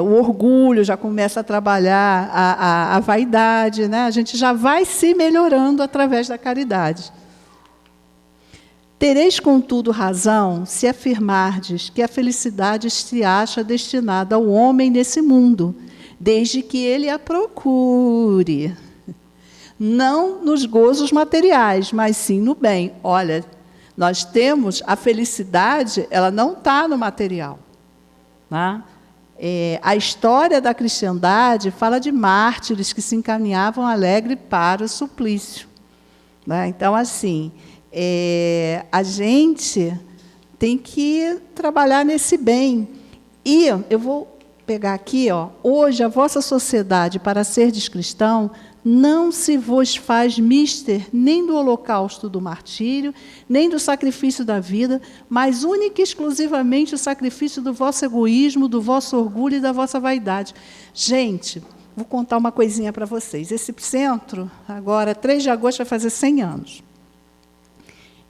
o orgulho, já começa a trabalhar a vaidade, né? A gente já vai se melhorando através da caridade. Tereis, contudo, razão se afirmardes que a felicidade se acha destinada ao homem nesse mundo, desde que ele a procure. Não nos gozos materiais, mas sim no bem. Olha, nós temos a felicidade, ela não está no material. Né? A história da cristandade fala de mártires que se encaminhavam alegre para o suplício. Né? Então, assim, a gente tem que trabalhar nesse bem. E eu vou pegar aqui, hoje a vossa sociedade, para serdes cristão, não se vos faz mister nem do holocausto do martírio, nem do sacrifício da vida, mas única e exclusivamente o sacrifício do vosso egoísmo, do vosso orgulho e da vossa vaidade. Gente, vou contar uma coisinha para vocês. Esse centro, agora, 3 de agosto, vai fazer 100 anos.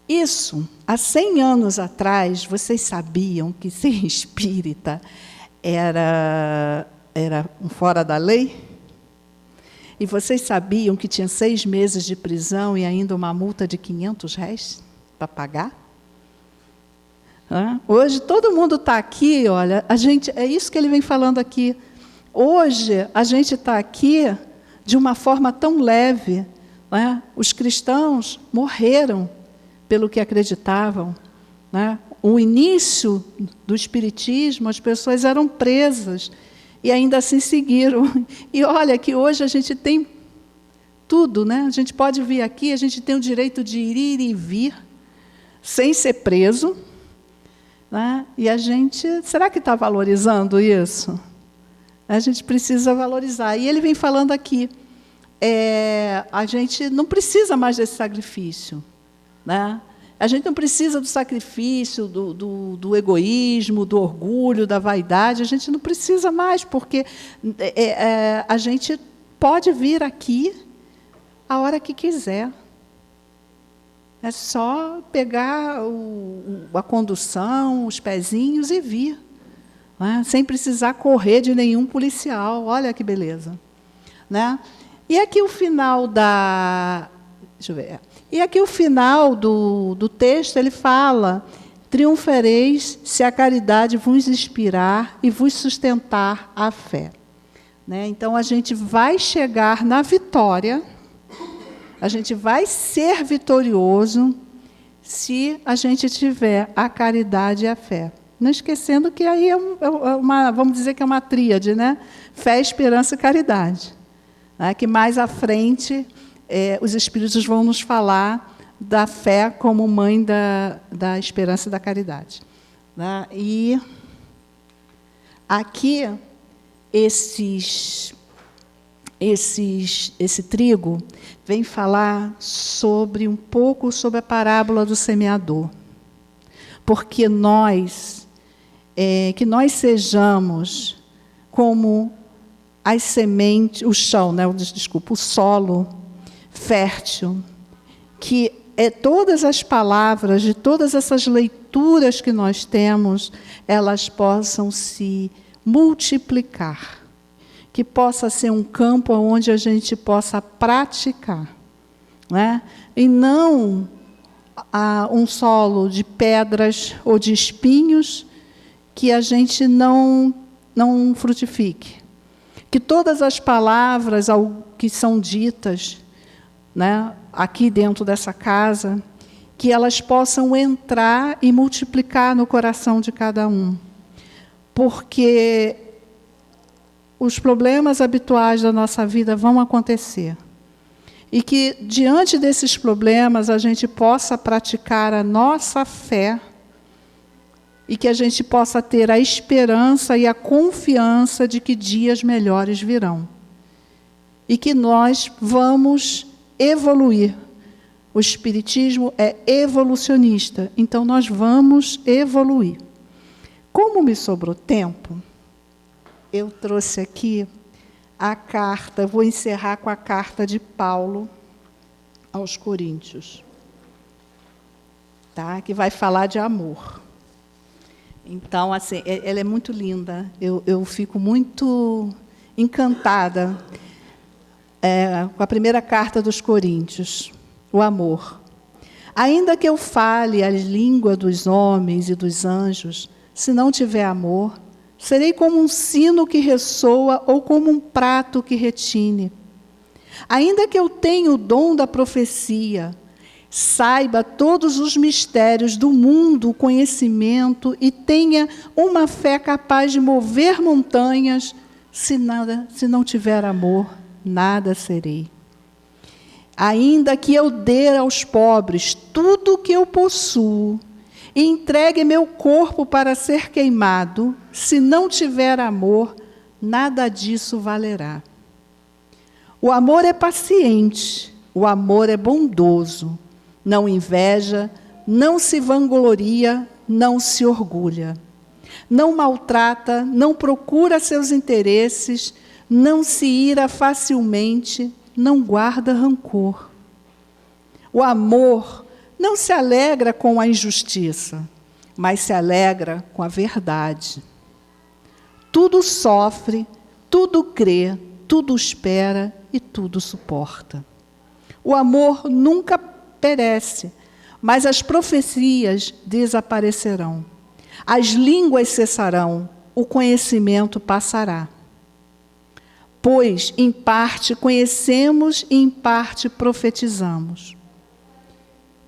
Isso, há 100 anos atrás, vocês sabiam que ser espírita era um fora da lei? E vocês sabiam que tinha 6 meses de prisão e ainda uma multa de R$500 para pagar? Hoje todo mundo está aqui, olha, é isso que ele vem falando aqui. Hoje a gente está aqui de uma forma tão leve, né? Os cristãos morreram pelo que acreditavam, né? O início do Espiritismo, as pessoas eram presas e ainda assim seguiram. E olha que hoje a gente tem tudo, né? A gente pode vir aqui, a gente tem o direito de ir e vir sem ser preso, né? E a gente, será que está valorizando isso? A gente precisa valorizar. E ele vem falando aqui, a gente não precisa mais desse sacrifício, né? A gente não precisa do sacrifício, do egoísmo, do orgulho, da vaidade. A gente não precisa mais, porque a gente pode vir aqui a hora que quiser. É só pegar a condução, os pezinhos e vir, né? Sem precisar correr de nenhum policial. Olha que beleza, né? E aqui o final deixa eu ver. E aqui o final do texto, ele fala: triunfareis se a caridade vos inspirar e vos sustentar a fé. Né? Então, a gente vai chegar na vitória, a gente vai ser vitorioso se a gente tiver a caridade e a fé. Não esquecendo que aí vamos dizer que é uma tríade, né? Fé, esperança e caridade. Né? Que mais à frente os Espíritos vão nos falar da fé como mãe da esperança e da caridade. Né? E aqui, esse trigo vem falar um pouco sobre a parábola do semeador. Porque que nós sejamos como as sementes, o chão, né? O solo fértil, que todas as palavras, de todas essas leituras que nós temos, elas possam se multiplicar, que possa ser um campo onde a gente possa praticar, né? E não um solo de pedras ou de espinhos que a gente não frutifique. Que todas as palavras que são ditas, né, aqui dentro dessa casa, que elas possam entrar e multiplicar no coração de cada um. Porque os problemas habituais da nossa vida vão acontecer. E que, diante desses problemas, a gente possa praticar a nossa fé e que a gente possa ter a esperança e a confiança de que dias melhores virão. E que nós vamos evoluir. O Espiritismo é evolucionista, então nós vamos evoluir. Como me sobrou tempo, eu trouxe aqui a carta, vou encerrar com a carta de Paulo aos Coríntios, tá? Que vai falar de amor. Então, assim, ela é muito linda, eu fico muito encantada com a primeira carta dos Coríntios, o amor. Ainda que eu fale a língua dos homens e dos anjos, se não tiver amor, serei como um sino que ressoa ou como um prato que retine. Ainda que eu tenha o dom da profecia, saiba todos os mistérios do mundo, o conhecimento, e tenha uma fé capaz de mover montanhas, se não tiver amor, nada serei. Ainda que eu dê aos pobres tudo o que eu possuo, e entregue meu corpo para ser queimado, se não tiver amor, nada disso valerá. O amor é paciente, o amor é bondoso, não inveja, não se vangloria, não se orgulha. Não maltrata, não procura seus interesses, não se ira facilmente, não guarda rancor. O amor não se alegra com a injustiça, mas se alegra com a verdade. Tudo sofre, tudo crê, tudo espera e tudo suporta. O amor nunca perece, mas as profecias desaparecerão. As línguas cessarão, o conhecimento passará. pois em parte conhecemos e em parte profetizamos.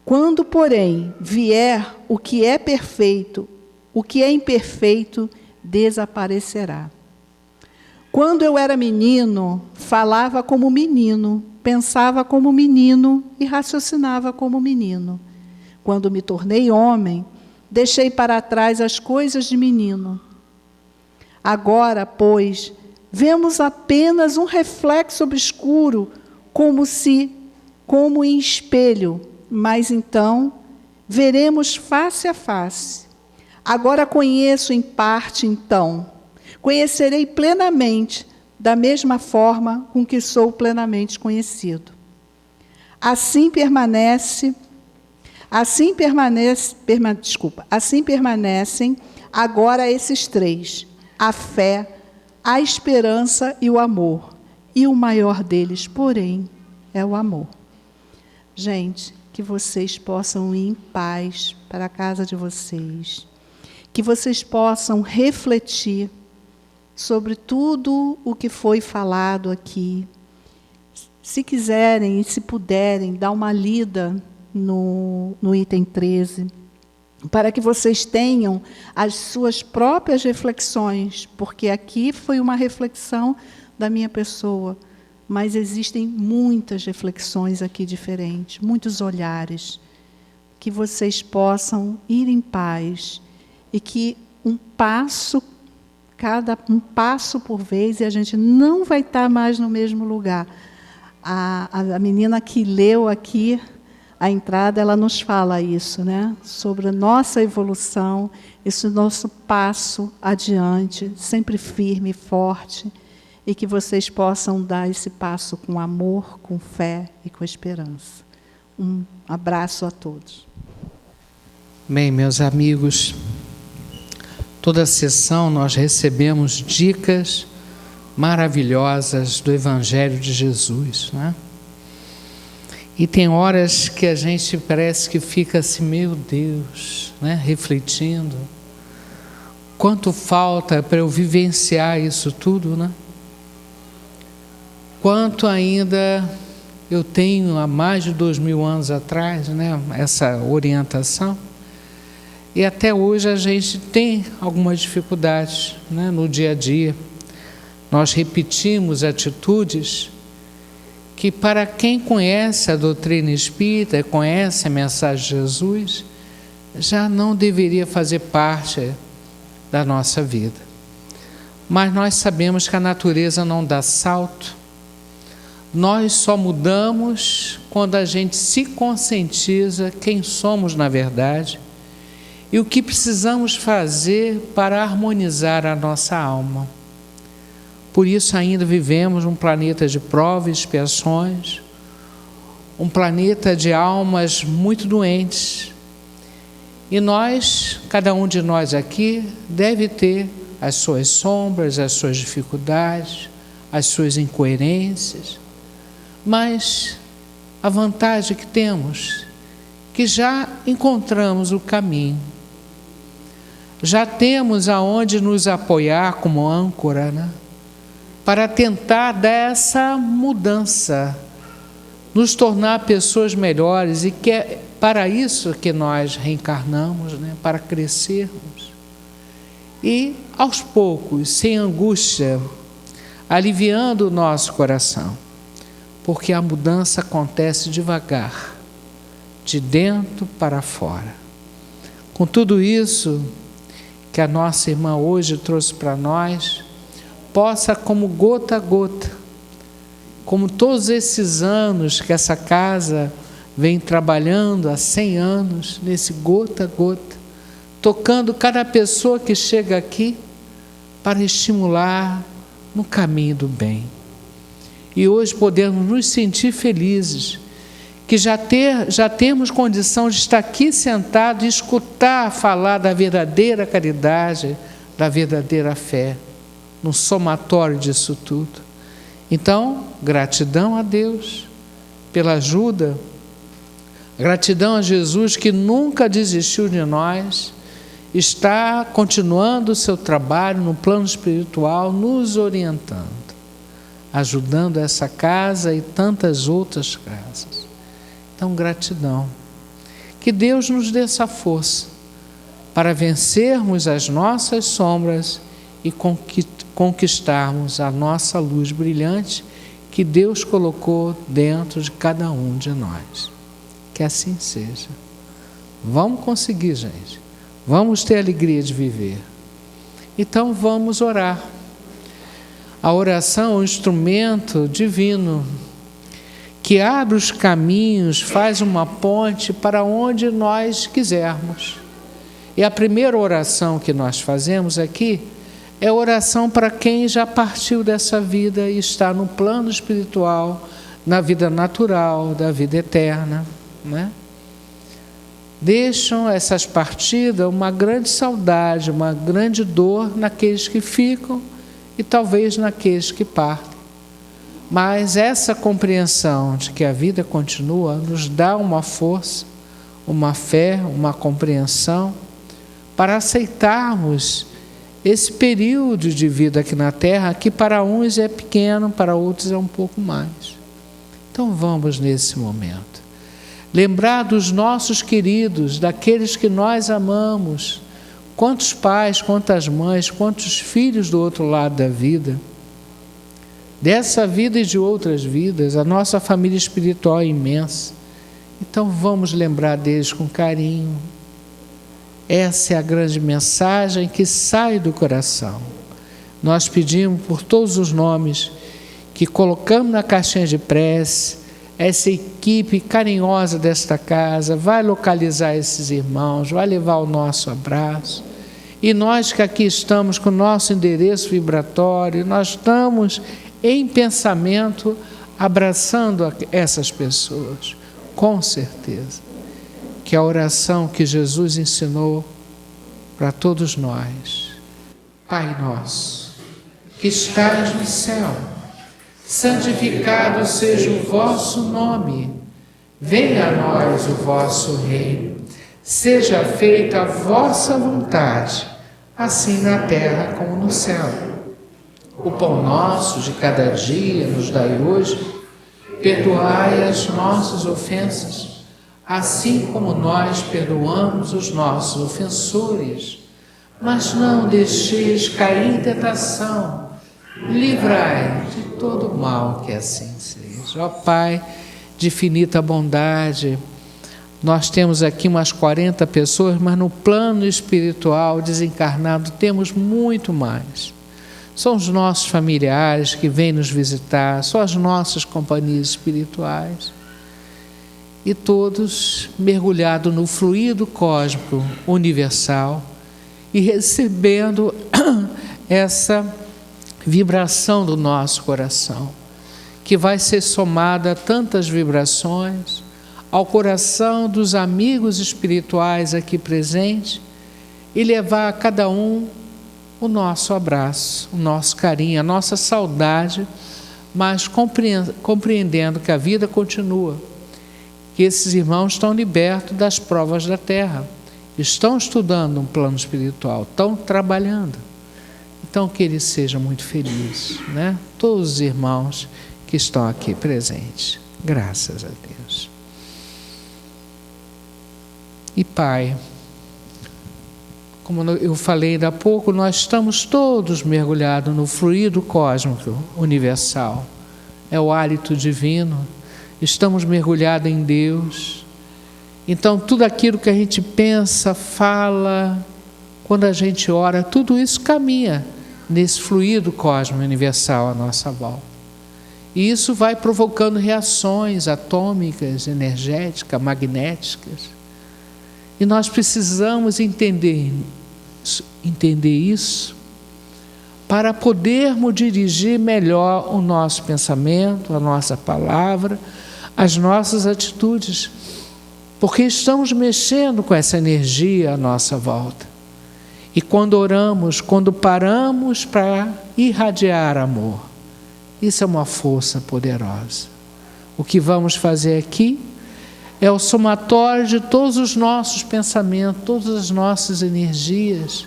Quando, porém, vier o que é perfeito, o que é imperfeito desaparecerá. Quando eu era menino, falava como menino, pensava como menino e raciocinava como menino. Quando me tornei homem, deixei para trás as coisas de menino. Agora, pois, vemos apenas um reflexo obscuro, como em espelho, mas então veremos face a face. Agora conheço em parte, então conhecerei plenamente, da mesma forma com que sou plenamente conhecido. Assim permanecem agora esses três: a fé, a esperança e o amor. E o maior deles, porém, é o amor. Gente, que vocês possam ir em paz para a casa de vocês, que vocês possam refletir sobre tudo o que foi falado aqui. Se quiserem e se puderem, dar uma lida no item 13, para que vocês tenham as suas próprias reflexões, porque aqui foi uma reflexão da minha pessoa, mas existem muitas reflexões aqui diferentes, muitos olhares, que vocês possam ir em paz e que um passo por vez, e a gente não vai estar mais no mesmo lugar. A menina que leu aqui a entrada, ela nos fala isso, né? Sobre a nossa evolução, esse nosso passo adiante, sempre firme e forte, e que vocês possam dar esse passo com amor, com fé e com esperança. Um abraço a todos.
Bem, meus amigos, toda a sessão nós recebemos dicas maravilhosas do Evangelho de Jesus, né? E tem horas que a gente parece que fica assim, meu Deus, né? Refletindo. Quanto falta para eu vivenciar isso tudo, né? Quanto ainda eu tenho há mais de 2000 anos atrás, né? Essa orientação. E até hoje a gente tem algumas dificuldades, né, no dia a dia. Nós repetimos atitudes que, para quem conhece a doutrina espírita, conhece a mensagem de Jesus, já não deveria fazer parte da nossa vida. Mas nós sabemos que a natureza não dá salto. Nós só mudamos quando a gente se conscientiza quem somos na verdade e o que precisamos fazer para harmonizar a nossa alma. Por isso ainda vivemos um planeta de provas e expiações, um planeta de almas muito doentes. E nós, cada um de nós aqui, deve ter as suas sombras, as suas dificuldades, as suas incoerências. Mas a vantagem que temos, que já encontramos o caminho. Já temos aonde nos apoiar como âncora, né? Para tentar dar essa mudança, nos tornar pessoas melhores, e que é para isso que nós reencarnamos, né? Para crescermos. E, aos poucos, sem angústia, aliviando o nosso coração, porque a mudança acontece devagar, de dentro para fora. Com tudo isso que a nossa irmã hoje trouxe para nós, possa, como gota a gota, como todos esses anos que essa casa vem trabalhando há 100 anos, nesse gota a gota, tocando cada pessoa que chega aqui para estimular no caminho do bem. E hoje podemos nos sentir felizes, que já temos condição de estar aqui sentado e escutar falar da verdadeira caridade, da verdadeira fé, no somatório disso tudo. Então, gratidão a Deus pela ajuda, gratidão a Jesus que nunca desistiu de nós, está continuando o seu trabalho no plano espiritual, nos orientando. ajudando essa casa e tantas outras casas. Então, gratidão. Que Deus nos dê essa força para vencermos as nossas sombras e conquistarmos a nossa luz brilhante que Deus colocou dentro de cada um de nós. Que assim seja. Vamos conseguir, gente. Vamos ter a alegria de viver. Então vamos orar. A oração é um instrumento divino que abre os caminhos, faz uma ponte para onde nós quisermos. E a primeira oração que nós fazemos aqui é oração para quem já partiu dessa vida e está no plano espiritual, na vida natural, da vida eterna, né? Deixam essas partidas uma grande saudade, uma grande dor naqueles que ficam e talvez naqueles que partem. Mas essa compreensão de que a vida continua nos dá uma força, uma fé, uma compreensão para aceitarmos esse período de vida aqui na Terra, que para uns é pequeno, para outros é um pouco mais. Então vamos nesse momento lembrar dos nossos queridos, daqueles que nós amamos, quantos pais, quantas mães, quantos filhos do outro lado da vida, dessa vida e de outras vidas. A nossa família espiritual é imensa, então vamos lembrar deles com carinho. Essa é a grande mensagem que sai do coração. Nós pedimos por todos os nomes que colocamos na caixinha de prece. Essa equipe carinhosa desta casa vai localizar esses irmãos, vai levar o nosso abraço. E nós que aqui estamos com o nosso endereço vibratório, nós estamos em pensamento abraçando essas pessoas, com certeza. Que a oração que Jesus ensinou para todos nós. Pai nosso, que estás no céu, santificado seja o vosso nome. Venha a nós o vosso reino. Seja feita a vossa vontade, assim na terra como no céu. O pão nosso de cada dia nos dai hoje. Perdoai as nossas ofensas, assim como nós perdoamos os nossos ofensores. Mas não deixeis cair em tentação. Livrai de todo mal, que assim seja. Ó Pai de infinita bondade, nós temos aqui umas 40 pessoas, mas no plano espiritual desencarnado temos muito mais. São os nossos familiares que vêm nos visitar, são as nossas companhias espirituais. E todos mergulhados no fluido cósmico universal e recebendo essa vibração do nosso coração, que vai ser somada a tantas vibrações, ao coração dos amigos espirituais aqui presentes, e levar a cada um o nosso abraço, o nosso carinho, a nossa saudade, mas compreendendo que a vida continua, que esses irmãos estão libertos das provas da terra, estão estudando um plano espiritual, estão trabalhando. Então, que eles sejam muito felizes, né? Todos os irmãos que estão aqui presentes. Graças a Deus. E Pai, como eu falei ainda há pouco, nós estamos todos mergulhados no fluido cósmico universal. É o hálito divino. Estamos mergulhados em Deus. Então, tudo aquilo que a gente pensa, fala, quando a gente ora, tudo isso caminha nesse fluido cósmico universal à nossa volta. E isso vai provocando reações atômicas, energéticas, magnéticas. E nós precisamos entender isso para podermos dirigir melhor o nosso pensamento, a nossa palavra, as nossas atitudes, porque estamos mexendo com essa energia à nossa volta. E quando oramos, quando paramos para irradiar amor, isso é uma força poderosa. O que vamos fazer aqui é o somatório de todos os nossos pensamentos, todas as nossas energias,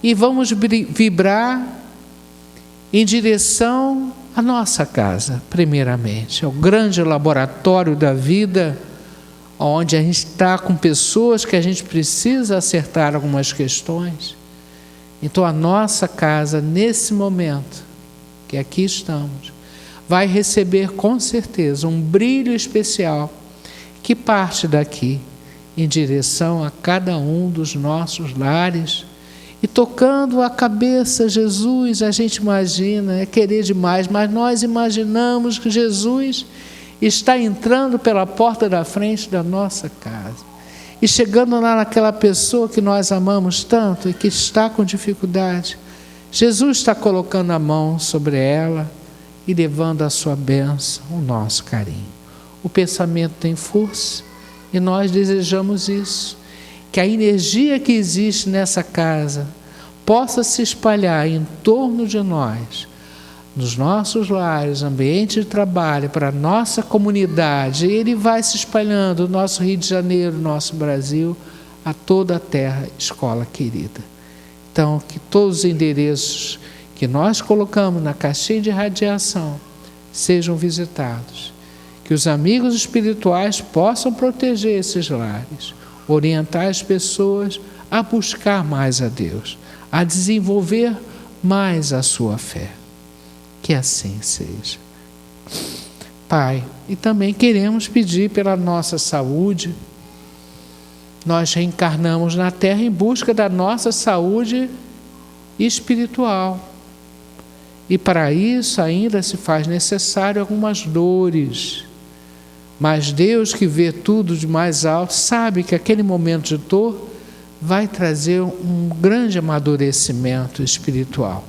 e vamos vibrar em direção A nossa casa, primeiramente, é o grande laboratório da vida, onde a gente está com pessoas que a gente precisa acertar algumas questões. Então, a nossa casa, nesse momento, que aqui estamos, vai receber com certeza um brilho especial que parte daqui em direção a cada um dos nossos lares. E tocando a cabeça, Jesus, a gente imagina, é querer demais, mas nós imaginamos que Jesus está entrando pela porta da frente da nossa casa e chegando lá naquela pessoa que nós amamos tanto e que está com dificuldade. Jesus está colocando a mão sobre ela e levando a sua bênção, o nosso carinho. O pensamento tem força e nós desejamos isso, que a energia que existe nessa casa possa se espalhar em torno de nós, nos nossos lares, ambiente de trabalho, para a nossa comunidade. E ele vai se espalhando, no nosso Rio de Janeiro, nosso Brasil, a toda a terra, escola querida. Então, que todos os endereços que nós colocamos na caixinha de radiação sejam visitados. Que os amigos espirituais possam proteger esses lares, orientar as pessoas a buscar mais a Deus, a desenvolver mais a sua fé. Que assim seja. Pai, e também queremos pedir pela nossa saúde. Nós reencarnamos na Terra em busca da nossa saúde espiritual. E para isso ainda se faz necessário algumas dores. Mas Deus, que vê tudo de mais alto, sabe que aquele momento de dor vai trazer um grande amadurecimento espiritual.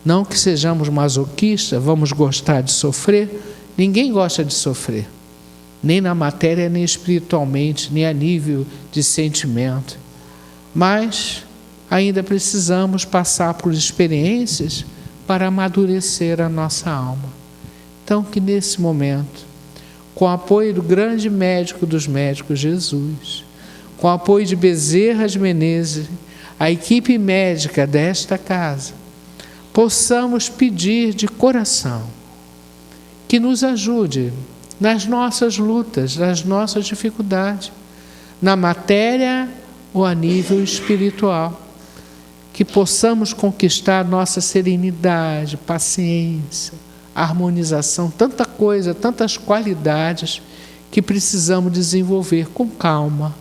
Não que sejamos masoquistas, vamos gostar de sofrer. Ninguém gosta de sofrer, nem na matéria, nem espiritualmente, nem a nível de sentimento. Mas ainda precisamos passar por experiências para amadurecer a nossa alma. Então, que nesse momento, com o apoio do grande médico dos médicos, Jesus, com o apoio de Bezerra de Menezes, a equipe médica desta casa, possamos pedir de coração que nos ajude nas nossas lutas, nas nossas dificuldades, na matéria ou a nível espiritual, que possamos conquistar nossa serenidade, paciência, harmonização, tanta coisa, tantas qualidades que precisamos desenvolver com calma,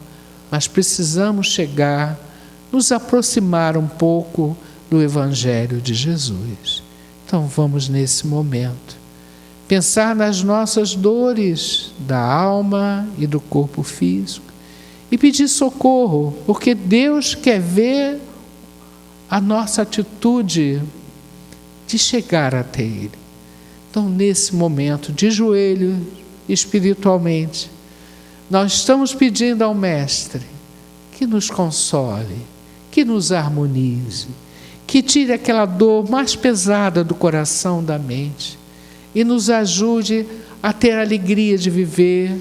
mas precisamos chegar, nos aproximar um pouco do Evangelho de Jesus. Então vamos nesse momento pensar nas nossas dores da alma e do corpo físico e pedir socorro, porque Deus quer ver a nossa atitude de chegar até Ele. Então, nesse momento, de joelho, espiritualmente, nós estamos pedindo ao Mestre que nos console, que nos harmonize, que tire aquela dor mais pesada do coração, da mente, e nos ajude a ter a alegria de viver,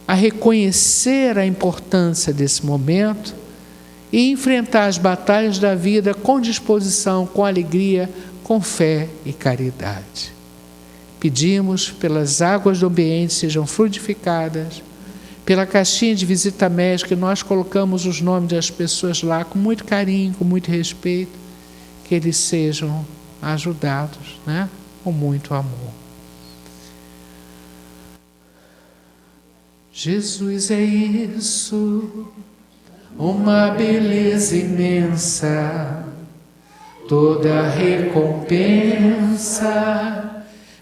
a reconhecer a importância desse momento e enfrentar as batalhas da vida com disposição, com alegria, com fé e caridade. Pedimos pelas águas do ambiente sejam fluidificadas, pela caixinha de visita médica, nós colocamos os nomes das pessoas lá com muito carinho, com muito respeito, que eles sejam ajudados, né? Com muito amor. Jesus é isso, uma beleza imensa, toda recompensa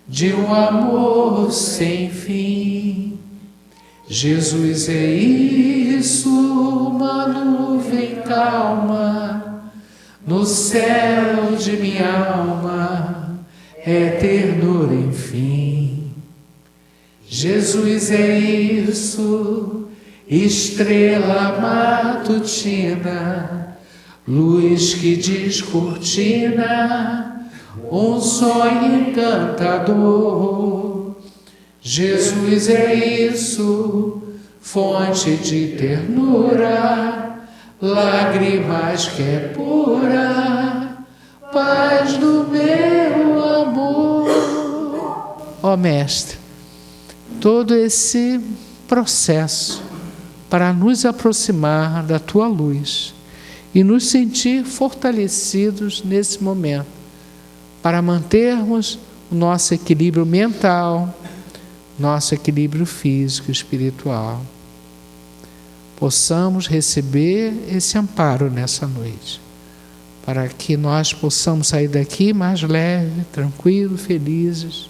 de um amor sem fim. Jesus é isso, uma nuvem calma no céu de minha alma, é ternura enfim. Jesus é isso, estrela matutina, luz que descortina um sonho encantador. Jesus é isso, fonte de ternura, lágrimas que é pura, paz do meu amor. ó Mestre, todo esse processo para nos aproximar da Tua luz e nos sentir fortalecidos nesse momento, para mantermos o nosso equilíbrio mental, nosso equilíbrio físico e espiritual. Possamos receber esse amparo nessa noite, para que nós possamos sair daqui mais leve, tranquilo, felizes,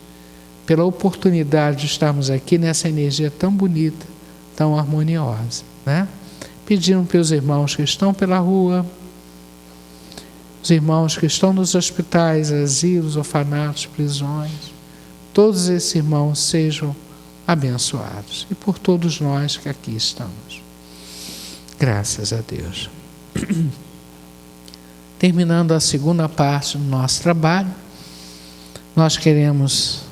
pela oportunidade de estarmos aqui nessa energia tão bonita, tão harmoniosa, né? Pedindo pelos irmãos que estão pela rua, os irmãos que estão nos hospitais, asilos, orfanatos, prisões, todos esses irmãos sejam abençoados, e por todos nós que aqui estamos. Graças a Deus. Terminando a segunda parte do nosso trabalho, nós queremos,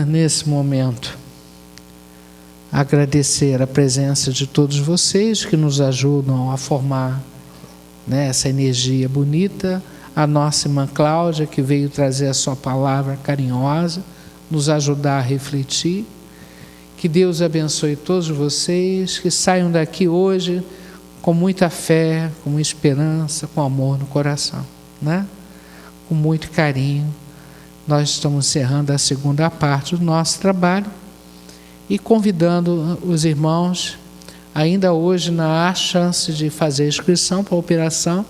nesse momento, agradecer a presença de todos vocês que nos ajudam a formar, né, essa energia bonita, a nossa irmã Cláudia, que veio trazer a sua palavra carinhosa, nos ajudar a refletir. Que Deus abençoe todos vocês, que saiam daqui hoje com muita fé, com muita esperança, com amor no coração, né? Com muito carinho. Nós estamos encerrando a segunda parte do nosso trabalho e convidando os irmãos, ainda hoje há chance de fazer inscrição para a operação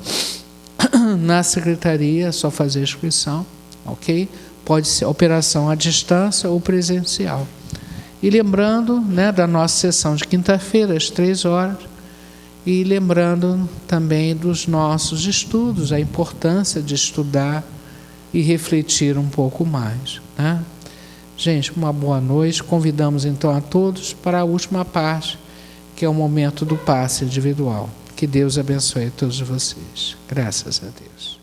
na secretaria, é só fazer a inscrição, ok? Pode ser operação à distância ou presencial. E lembrando, né, da nossa sessão de quinta-feira, às 3h, e lembrando também dos nossos estudos, a importância de estudar e refletir um pouco mais, né? Gente, uma boa noite. Convidamos então a todos para a última parte, que é o momento do passe individual. Que Deus abençoe todos vocês. Graças a Deus.